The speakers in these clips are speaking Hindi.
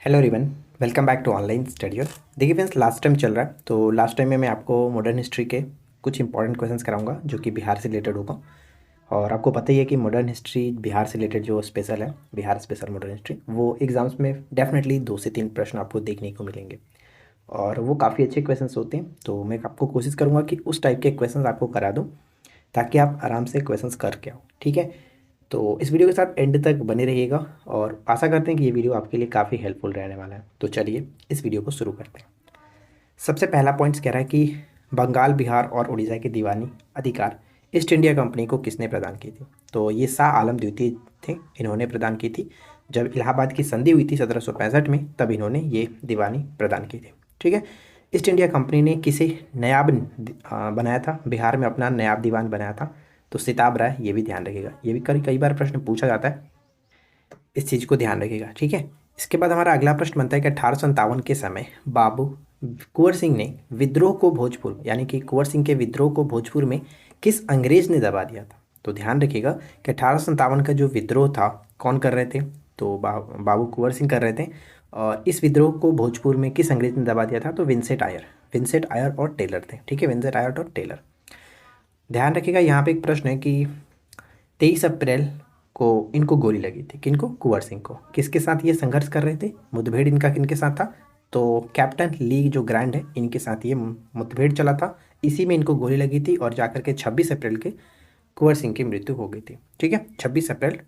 Hello everyone, welcome back to online study. देखिए फ्रेंड्स, लास्ट टाइम चल रहा है तो लास्ट टाइम में मैं आपको मॉडर्न हिस्ट्री के कुछ इंपॉर्टेंट क्वेश्चंस कराऊंगा जो कि बिहार से रिलेटेड होगा। और आपको पता ही है कि मॉडर्न हिस्ट्री बिहार से रिलेटेड जो स्पेशल है, बिहार स्पेशल मॉडर्न हिस्ट्री, वो एग्जाम्स में डेफिनेटली 2 से 3 प्रश्न आपको देखने को मिलेंगे और वो काफ़ी अच्छे क्वेश्चंस होते हैं। तो मैं आपको कोशिश करूँगा कि उस टाइप के क्वेश्चंस आपको करा दूँ ताकि आप आराम से क्वेश्चंस करके आओ। ठीक है, तो इस वीडियो के साथ एंड तक बने रहिएगा और आशा करते हैं कि ये वीडियो आपके लिए काफ़ी हेल्पफुल रहने वाला है। तो चलिए इस वीडियो को शुरू करते हैं। सबसे पहला पॉइंट्स कह रहा है कि बंगाल, बिहार और उड़ीसा के दीवानी अधिकार ईस्ट इंडिया कंपनी को किसने प्रदान की थी? तो ये शाह आलम द्वितीय थे, इन्होंने प्रदान की थी। जब इलाहाबाद की संधि हुई थी 1765 में, तब इन्होंने ये दीवानी प्रदान की थी। ठीक है, ईस्ट इंडिया कंपनी ने किसे नयाब बनाया था? बिहार में अपना नयाब दीवान बनाया था, तो सिताब राय। ये भी ध्यान रखिएगा, ये भी कई बार प्रश्न पूछा जाता है, इस चीज़ को ध्यान रखिएगा। ठीक है, इसके बाद हमारा अगला प्रश्न बनता है कि 1857 के समय बाबू कुंवर सिंह ने विद्रोह को भोजपुर, यानी कि कुंवर सिंह के विद्रोह को भोजपुर में किस अंग्रेज ने दबा दिया था? तो ध्यान रखिएगा कि 1857 का जो विद्रोह था, कौन कर रहे थे? तो बाबू कुंवर सिंह कर रहे थे। और इस विद्रोह को भोजपुर में किस अंग्रेज ने दबा दिया था? तो विंसेट आयर और टेलर थे। ठीक है, विंसेट आयर और टेलर। ध्यान रखिएगा, यहाँ पे एक प्रश्न है कि 23 अप्रैल को इनको गोली लगी थी। किनको? कुंवर सिंह को। किसके साथ ये संघर्ष कर रहे थे? मुठभेड़ इनका किनके साथ था? तो कैप्टन ली जो ग्रैंड है, इनके साथ ये मुठभेड़ चला था। इसी में इनको गोली लगी थी और जाकर के 26 अप्रैल के कुंवर सिंह की मृत्यु हो गई थी। ठीक है, 26 अप्रैल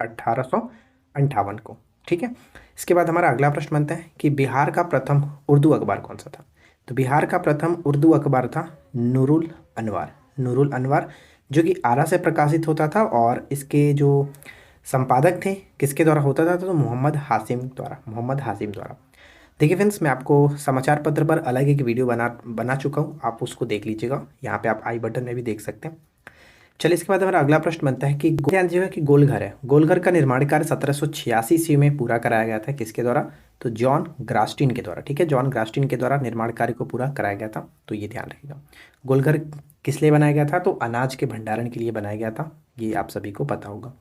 1858 को। ठीक है, इसके बाद हमारा अगला प्रश्न बनता है कि बिहार का प्रथम उर्दू अखबार कौन सा था? तो बिहार का प्रथम उर्दू अखबार था नूरुल अनवार। नूरुल अनवार, जो कि आरा से प्रकाशित होता था और इसके जो संपादक थे किसके द्वारा होता था? तो मोहम्मद हासिम द्वारा। देखिए फ्रेंड्स, मैं आपको समाचार पत्र पर अलग एक वीडियो बना चुका हूँ, आप उसको देख लीजिएगा। यहाँ पे आप आई बटन में भी देख सकते हैं। चलिए, इसके बाद हमारा अगला प्रश्न बनता है कि ध्यान दीजिएगा कि गोलघर है, गोलघर का निर्माण कार्य 1786 ईस्वी में पूरा कराया गया था। किसके द्वारा? तो जॉन ग्रास्टिन के द्वारा। ठीक है, जॉन ग्रास्टिन के द्वारा निर्माण कार्य को पूरा कराया गया था। तो ये ध्यान रखिएगा। गोलघर किस लिए बनाया गया था? तो अनाज के भंडारण के लिए बनाया गया था, ये आप सभी को पता होगा।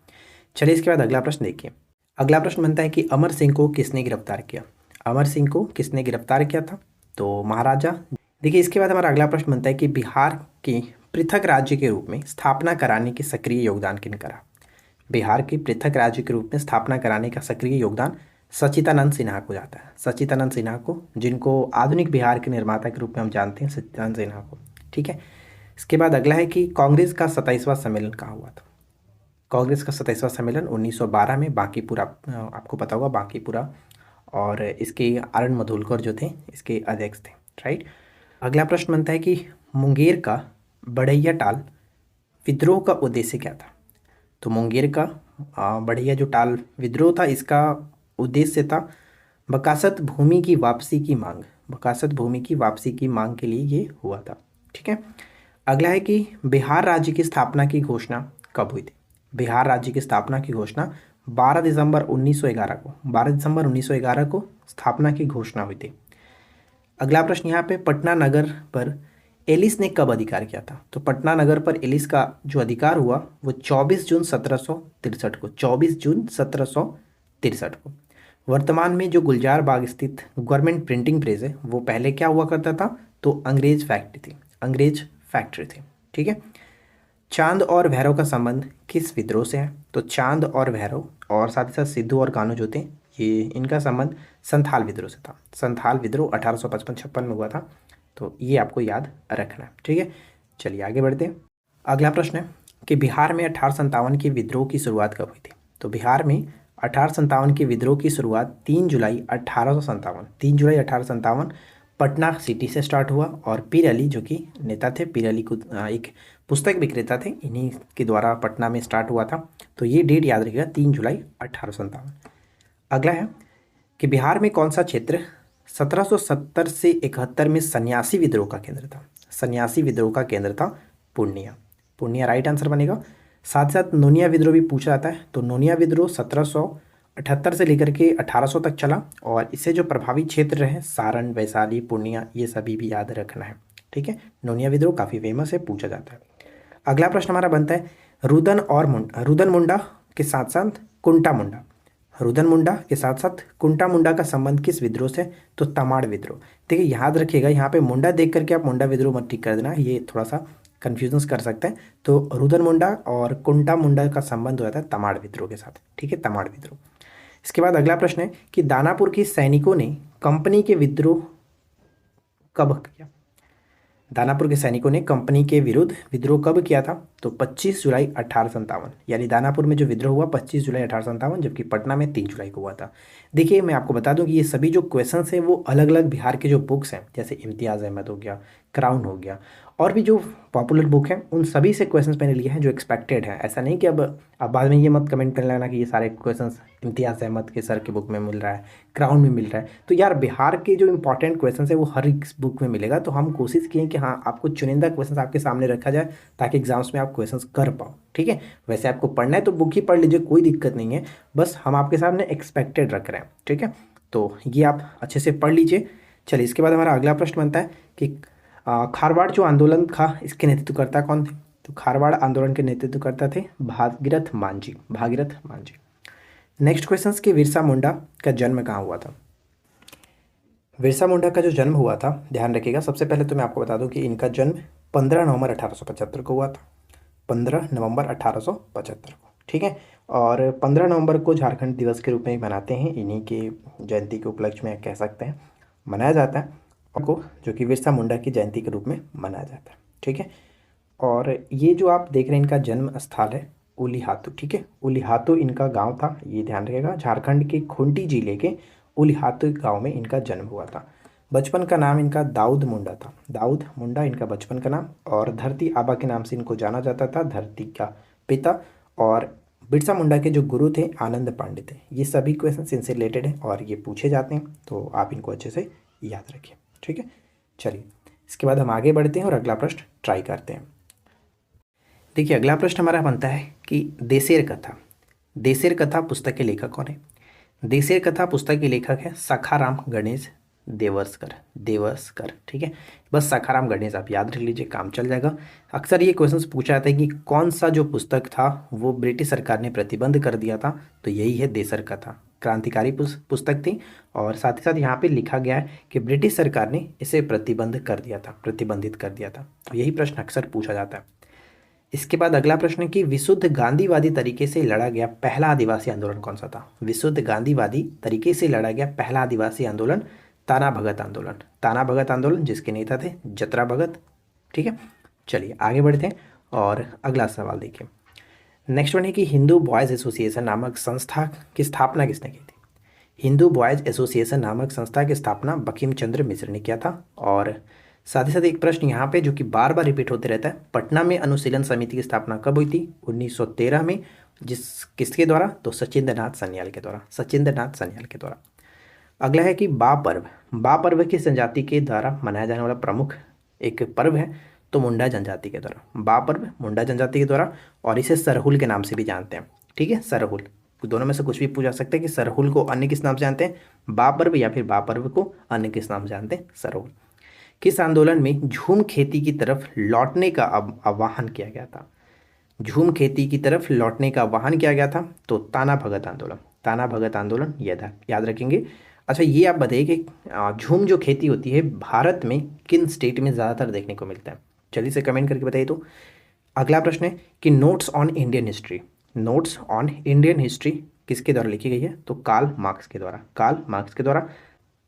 चलिए, इसके बाद अगला प्रश्न देखिए। अगला प्रश्न बनता है कि अमर सिंह को किसने गिरफ्तार किया? अमर सिंह को किसने गिरफ्तार किया था? तो महाराजा। देखिए, इसके बाद हमारा अगला प्रश्न बनता है कि बिहार की पृथक राज्य के रूप में स्थापना कराने की सक्रिय योगदान किन करा? बिहार की पृथक राज्य के रूप में स्थापना कराने का सक्रिय योगदान सच्चिदानंद सिन्हा को जाता है। सच्चिदानंद सिन्हा को, जिनको आधुनिक बिहार के निर्माता के रूप में हम जानते हैं, सच्चिदानंद सिन्हा को। ठीक है, इसके बाद अगला है कि कांग्रेस का 27वां सम्मेलन कहाँ हुआ था? कांग्रेस का 27वां सम्मेलन 1912 में बांकीपुरा, आपको पता होगा बांकीपुरा, और इसके आर एन मधुलकर जो थे इसके अध्यक्ष थे। राइट। अगला प्रश्न बनता है कि मुंगेर का बढ़ैया टाल विद्रोह का उद्देश्य क्या था? तो मुंगेर का बढ़ैया जो टाल विद्रोह था, इसका उद्देश्य था बकासत भूमि की वापसी की मांग। बकासत भूमि की वापसी की मांग के लिए ये हुआ था। ठीक है, अगला है कि बिहार राज्य की स्थापना की घोषणा कब हुई थी? बिहार राज्य की स्थापना की घोषणा 12 दिसंबर 1911 को, 12 दिसंबर 1911 को स्थापना की घोषणा हुई थी। अगला प्रश्न यहाँ पे, पटना नगर पर एलिस ने कब अधिकार किया था? तो पटना नगर पर एलिस का जो अधिकार हुआ वो 24 जून 1763 को, 24 जून 1763 को। वर्तमान में जो गुलजार बाग स्थित गवर्नमेंट प्रिंटिंग प्रेस है, वो पहले क्या हुआ करता था? तो अंग्रेज फैक्ट्री थी, अंग्रेज फैक्ट्री थी। ठीक है, चांद और भैरव का संबंध किस विद्रोह से है? तो चांद और भैरव और साथ ही साथ सिद्धू और कान्हू जो थे, ये इनका संबंध संथाल विद्रोह से था। संथाल विद्रोह 1855-56 में हुआ था, तो ये आपको याद रखना है। ठीक है, चलिए आगे बढ़ते हैं। अगला प्रश्न है कि बिहार में 1857 की विद्रोह की शुरुआत कब हुई थी? तो बिहार में 1857 की विद्रोह की शुरुआत 3 जुलाई 1857 पटना सिटी से स्टार्ट हुआ। और पीर अली जो कि नेता थे, पीर अली को एक पुस्तक विक्रेता थे, इन्हीं के द्वारा पटना में स्टार्ट हुआ था। तो ये डेट याद रखिएगा, 3 जुलाई 1857। अगला है कि बिहार में कौन सा क्षेत्र 1770 से 71 में सन्यासी विद्रोह का केंद्र था? सन्यासी विद्रोह का केंद्र था पूर्णिया। पूर्णिया राइट आंसर बनेगा। साथ साथ नोनिया विद्रोह भी पूछा जाता है, तो नोनिया विद्रोह 1778 से लेकर के 1800 तक चला और इससे जो प्रभावी क्षेत्र रहे सारण, वैशाली, पूर्णिया, ये सभी भी याद रखना है। ठीक है, नोनिया विद्रोह काफ़ी फेमस है, पूछा जाता है। अगला प्रश्न हमारा बनता है रुदन मुंडा के साथ साथ कुंटा मुंडा। रुदन मुंडा के साथ साथ कुंटा मुंडा का संबंध किस विद्रोह से? तो तमाड़ विद्रोह। देखिए याद रखिएगा, यहाँ पे मुंडा देख करके आप मुंडा विद्रोह मत टिक कर देना, ये थोड़ा सा कन्फ्यूजन कर सकते हैं। तो रुदन मुंडा और कुंटा मुंडा का संबंध हो जाता है तमाड़ विद्रोह के साथ, ठीक है, तमाड़ विद्रोह। इसके बाद अगला प्रश्न है कि दानापुर के सैनिकों ने कंपनी के विद्रोह कब किया? दानापुर के सैनिकों ने कंपनी के विरुद्ध विद्रोह कब किया था? तो 25 जुलाई 1857, यानी दानापुर में जो विद्रोह हुआ 25 जुलाई 1857, जबकि पटना में 3 जुलाई को हुआ था। देखिए मैं आपको बता दूं कि ये सभी जो क्वेश्चंस हैं वो अलग अलग बिहार के जो बुक्स हैं, जैसे इम्तियाज़ अहमद हो गया, क्राउन हो गया, और भी जो पॉपुलर बुक हैं उन सभी से क्वेश्चंस मैंने लिए हैं जो एक्सपेक्टेड हैं। ऐसा नहीं कि अब बाद में ये मत कमेंट कर लेना कि ये सारे क्वेश्चंस इम्तियाज़ अहमद के सर के बुक में मिल रहा है, क्राउन में मिल रहा है। तो यार बिहार के जो इंपॉर्टेंट क्वेश्चंस है वो हर एक बुक में मिलेगा। तो हम कोशिश किए कि हाँ आपको चुनिंदा क्वेश्चंस आपके सामने रखा जाए ताकि एग्जाम्स में आप क्वेश्चंस कर पाओ, ठीक है। वैसे आपको पढ़ना है तो बुक ही पढ़ लीजिए, कोई दिक्कत नहीं है, बस हम आपके सामने एक्सपेक्टेड रख रहे हैं, ठीक है। तो ये आप अच्छे से पढ़ लीजिए। चलिए इसके बाद हमारा अगला प्रश्न बनता है कि खारवाड़ जो आंदोलन था इसके नेतृत्वकर्ता कौन थे? तो खारवाड़ आंदोलन के नेतृत्वकर्ता थे भागीरथ मांझी, भागीरथ मांझी। नेक्स्ट क्वेश्चन कि बिरसा मुंडा का जन्म कहाँ हुआ था? बिरसा मुंडा का जो जन्म हुआ था, ध्यान रखिएगा, सबसे पहले तो मैं आपको बता दूं कि इनका जन्म 15 नवंबर 1875 को हुआ था, 15 नवंबर 1875 को, ठीक है। और 15 नवंबर को झारखंड दिवस के रूप में मनाते हैं, इन्हीं के जयंती के उपलक्ष्य में कह सकते हैं मनाया जाता है को, जो कि बिरसा मुंडा की जयंती के रूप में मनाया जाता है, ठीक है। और ये जो आप देख रहे हैं इनका जन्म स्थल है उलीहातू, ठीक है, उलीहातू इनका गांव था, ये ध्यान रखिएगा, झारखंड के खूंटी जिले के उलीहातू गांव में इनका जन्म हुआ था। बचपन का नाम इनका दाऊद मुंडा था, दाऊद मुंडा इनका बचपन का नाम, और धरती आबा के नाम से इनको जाना जाता था, धरती का पिता। और बिरसा मुंडा के जो गुरु थे आनंद पांडे थे। ये सभी क्वेश्चन इनसे रिलेटेड हैं और ये पूछे जाते हैं, तो आप इनको अच्छे से याद रखिए, ठीक है। चलिए इसके बाद हम आगे बढ़ते हैं और अगला प्रश्न ट्राई करते हैं। देखिए अगला प्रश्न हमारा बनता है कि देसेर कथा, देसेर कथा पुस्तक के लेखक कौन है? देसेर कथा पुस्तक के लेखक है सखाराम गणेश देवस्कर, देवस्कर, ठीक है। बस सखाराम गणेश आप याद रख लीजिए, काम चल जाएगा। अक्सर ये क्वेश्चंस पूछा जाता है कि कौन सा जो पुस्तक था वो ब्रिटिश सरकार ने प्रतिबंध कर दिया था, तो यही है देसेर कथा, क्रांतिकारी पुस्तक थी। और साथ ही साथ यहाँ पे लिखा गया है कि ब्रिटिश सरकार ने इसे प्रतिबंध कर दिया था, प्रतिबंधित कर दिया था, तो यही प्रश्न अक्सर पूछा जाता है। इसके बाद अगला प्रश्न कि विशुद्ध गांधीवादी तरीके से लड़ा गया पहला आदिवासी आंदोलन कौन सा था? विशुद्ध गांधीवादी तरीके से लड़ा गया पहला आदिवासी आंदोलन ताना भगत आंदोलन, ताना भगत आंदोलन, जिसके नेता थे जतरा भगत, ठीक है। चलिए आगे बढ़ते हैं और अगला सवाल देखिए। नेक्स्ट वन है कि हिंदू बॉयज़ एसोसिएशन नामक संस्था की स्थापना किसने की थी? हिंदू बॉयज़ एसोसिएशन नामक संस्था की स्थापना बंकिम चंद्र मिश्र ने किया था। और साथ ही साथ एक प्रश्न यहाँ पे जो कि बार बार रिपीट होते रहता है, पटना में अनुशीलन समिति की स्थापना कब हुई थी? 1913 में, किसके द्वारा? तो सचिंद्र नाथ सन्याल के द्वारा, सचिंद्र नाथ सन्याल के द्वारा। अगला है कि बा पर्व, बा पर्व किस जनजाति के द्वारा मनाया जाने वाला प्रमुख एक पर्व है? तो मुंडा जनजाति के द्वारा, बा पर्व मुंडा जनजाति के द्वारा, और इसे सरहुल के नाम से भी जानते हैं, ठीक है, सरहुल। दोनों में से कुछ भी पूछा सकते हैं कि सरहुल को अन्य किस नाम से जानते हैं, बा पर्व, या फिर बा पर्व को अन्य किस नाम से जानते हैं, सरहुल। किस आंदोलन में झूम खेती की तरफ लौटने का आह्वान किया गया था? झूम खेती की तरफ लौटने का आह्वान किया गया था, तो ताना भगत आंदोलन, ताना भगत आंदोलन याद रखेंगे। अच्छा ये आप बताइए कि झूम जो खेती होती है भारत में किन स्टेट में ज़्यादातर देखने को मिलता है? चलिए से कमेंट करके बताइए। तो अगला प्रश्न है कि notes on Indian history, notes on Indian history किसके द्वारा लिखी गई है? तो कार्ल मार्क्स के द्वारा, कार्ल मार्क्स के द्वारा।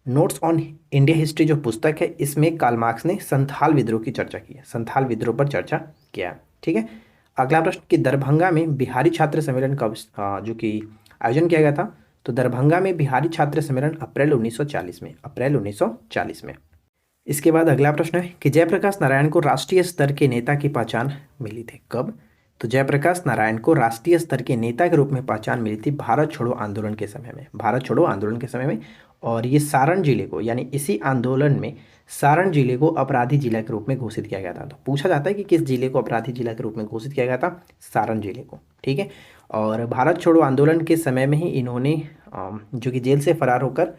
नोट्स ऑन इंडिया हिस्ट्री जो पुस्तक है इसमें कार्ल मार्क्स ने संथाल विद्रोह की चर्चा की है, संथाल विद्रोह पर चर्चा किया है, ठीक है। अगला प्रश्न कि दरभंगा में बिहारी छात्र सम्मेलन कब जो कि आयोजन किया गया था? तो दरभंगा में बिहारी छात्र सम्मेलन अप्रैल 1940 में, अप्रैल 1940 में। इसके बाद अगला प्रश्न है कि जयप्रकाश नारायण को राष्ट्रीय स्तर के नेता की पहचान मिली थी कब? तो जयप्रकाश नारायण को राष्ट्रीय स्तर के नेता के रूप में पहचान मिली थी भारत छोड़ो आंदोलन के समय में, भारत छोड़ो आंदोलन के समय में। और ये सारण जिले को, यानी इसी आंदोलन में सारण जिले को अपराधी जिला के रूप में घोषित किया गया था। तो पूछा जाता है कि किस जिले को अपराधी जिला के रूप में घोषित किया गया था? सारण जिले को, ठीक है। और भारत छोड़ो आंदोलन के समय में ही इन्होंने जो कि जेल से फरार होकर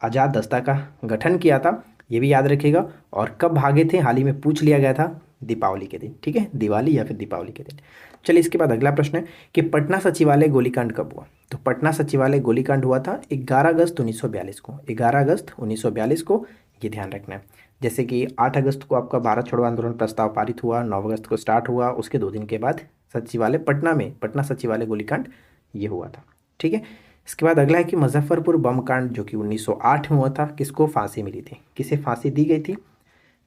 आज़ाद दस्ता का गठन किया था, ये भी याद रखिएगा। और कब भागे थे हाल ही में पूछ लिया गया था, दीपावली के दिन, ठीक है, दिवाली या फिर दीपावली के दिन। चलिए इसके बाद अगला प्रश्न है कि पटना सचिवालय गोलीकांड कब हुआ। तो पटना सचिवालय गोलीकांड हुआ था 11 अगस्त 1942 को, 11 अगस्त 1942 को, ये ध्यान रखना है। जैसे कि 8 अगस्त को आपका भारत छोड़ो आंदोलन प्रस्ताव पारित हुआ, 9 अगस्त को स्टार्ट हुआ, उसके 2 दिन के बाद सचिवालय पटना में, पटना सचिवालय गोलीकांड ये हुआ था, ठीक है। इसके बाद अगला है कि मुजफ्फरपुर बम कांड जो कि 1908 में हुआ था, किसको फांसी मिली थी, किसे फांसी दी गई थी।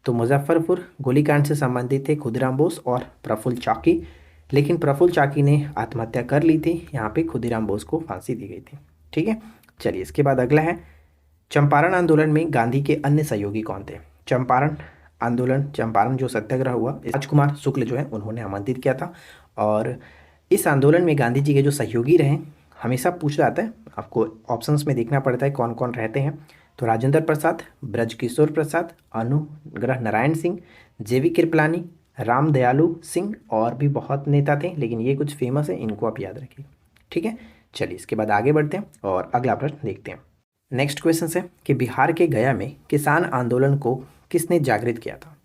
तो मुजफ्फरपुर गोलीकांड से संबंधित थे खुदीराम बोस और प्रफुल्ल चाकी, लेकिन प्रफुल्ल चाकी ने आत्महत्या कर ली थी, यहाँ पे खुदीराम बोस को फांसी दी गई थी, ठीक है। चलिए इसके बाद अगला है चंपारण आंदोलन में गांधी के अन्य सहयोगी कौन थे। चंपारण आंदोलन, चंपारण जो सत्याग्रह हुआ, राजकुमार शुक्ल जो है उन्होंने आमंत्रित किया था। और इस आंदोलन में गांधी जी के जो सहयोगी रहे, हमेशा पूछा जाता है, आपको ऑप्शंस में देखना पड़ता है कौन कौन रहते हैं। तो राजेंद्र प्रसाद, ब्रजकिशोर प्रसाद, अनुग्रह नारायण सिंह, जेवी कृपलानी, राम दयालु सिंह, और भी बहुत नेता थे, लेकिन ये कुछ फेमस है, इनको आप याद रखिए, ठीक है। चलिए इसके बाद आगे बढ़ते हैं और अगला प्रश्न देखते हैं। नेक्स्ट क्वेश्चन है कि बिहार के गया में किसान आंदोलन को किसने जागृत किया था।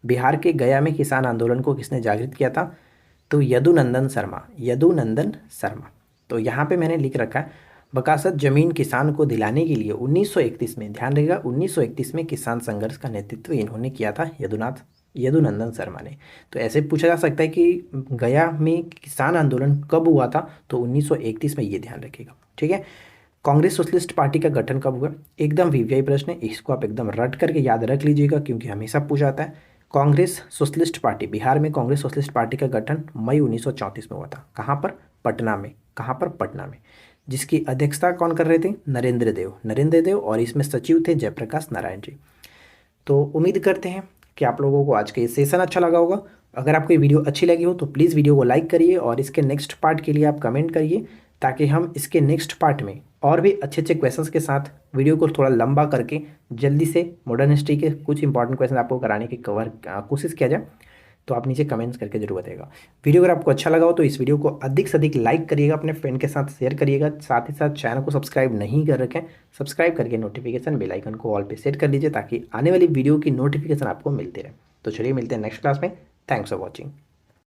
बिहार के गया में किसान आंदोलन को किसने जागृत किया था। तो यदुनंदन शर्मा, यदुनंदन शर्मा। तो यहाँ पे मैंने लिख रखा है बकासत जमीन किसान को दिलाने के लिए 1931 में, ध्यान रखिएगा 1931 में किसान संघर्ष का नेतृत्व इन्होंने किया था, यदुनंदन शर्मा ने। तो ऐसे पूछा जा सकता है कि गया में किसान आंदोलन कब हुआ था, तो 1931 में, ये ध्यान रखिएगा, ठीक है। कांग्रेस सोशलिस्ट पार्टी का गठन कब हुआ, एकदम वीवीआई प्रश्न है, इसको आप एकदम रट करके याद रख लीजिएगा क्योंकि हमेशा पूछा जाता है। कांग्रेस सोशलिस्ट पार्टी, बिहार में कांग्रेस सोशलिस्ट पार्टी का गठन मई 1934 में हुआ था। कहाँ पर, पटना में, कहाँ पर, पटना में। जिसकी अध्यक्षता कौन कर रहे थे, नरेंद्र देव, और इसमें सचिव थे जयप्रकाश नारायण जी। तो उम्मीद करते हैं कि आप लोगों को आज का ये सेशन अच्छा लगा होगा। अगर आपको ये वीडियो अच्छी लगी हो तो प्लीज़ वीडियो को लाइक करिए और इसके नेक्स्ट पार्ट के लिए आप कमेंट करिए, ताकि हम इसके नेक्स्ट पार्ट में और भी अच्छे अच्छे क्वेश्चंस के साथ वीडियो को थोड़ा लंबा करके जल्दी से मॉडर्न हिस्ट्री के कुछ इंपॉर्टेंट क्वेश्चन आपको कराने की कोशिश किया जाए। तो आप नीचे कमेंट्स करके जरूर बताइएगा। वीडियो अगर आपको अच्छा लगा हो तो इस वीडियो को अधिक से अधिक लाइक करिएगा, अपने फ्रेंड के साथ शेयर करिएगा, साथ ही साथ चैनल को सब्सक्राइब नहीं कर रखें, सब्सक्राइब करके नोटिफिकेशन बेल आइकन को ऑल पे सेट कर लीजिए ताकि आने वाली वीडियो की नोटिफिकेशन आपको मिलती रहे। तो चलिए मिलते हैं नेक्स्ट क्लास में। Thanks for watching.